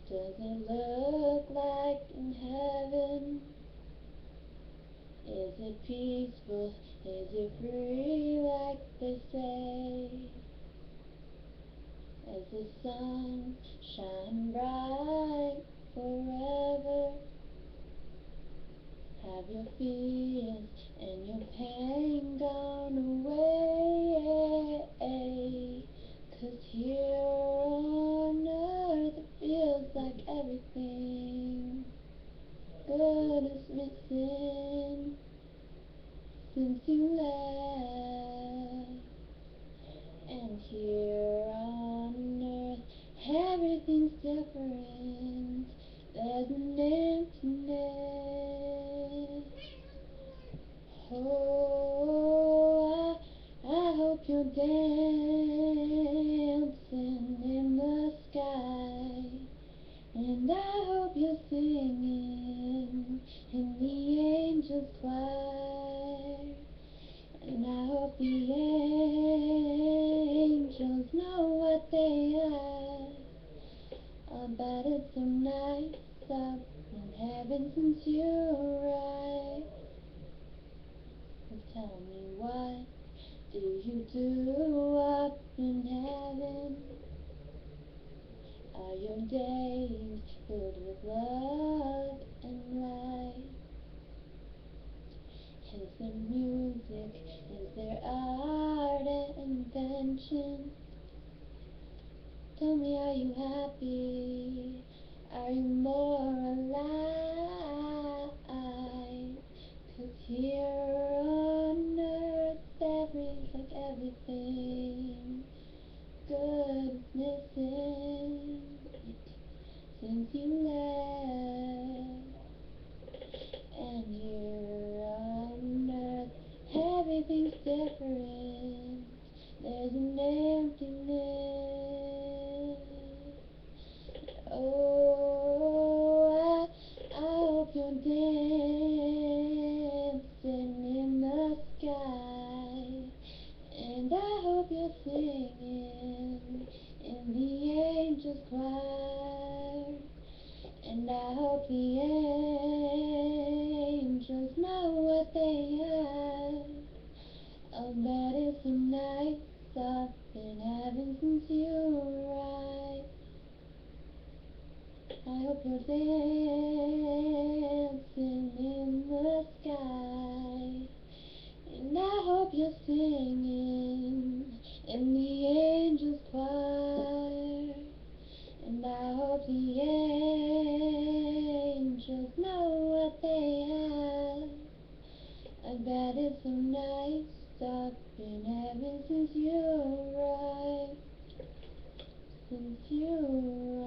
Does it look like in heaven? Is it peaceful? Is it free like they say? As the sun shine bright forever, have your fears and your pain gone away? 'Cause here on earth it feels like everything good is missing since you left. And here on earth everything's different. There's an emptiness. Oh, I hope you're dancing in the sky, and I hope you're singing in the angels' choir, and I hope the angels know what they are. I bet it's so nice up in heaven since you arrived. Tell me, what do you do up in heaven? Are your days filled with love and light? Is there music? Is there art and invention? Tell me, are you happy? Are you more alive? 'Cause here on earth like everything good is missing since you left. And here on earth everything's different. There's an emptiness. Oh, I hope you're dancing in the sky, and I hope you're singing in the angels' choir, and I hope the angels know what they are. Oh, but it's so nice up in heaven since you arrived. I hope you're dancing in the sky, and I hope you're singing in the angels' choir, and I hope the angels know what they have. I bet it's so nice up in heaven since you arrived, since you arrived.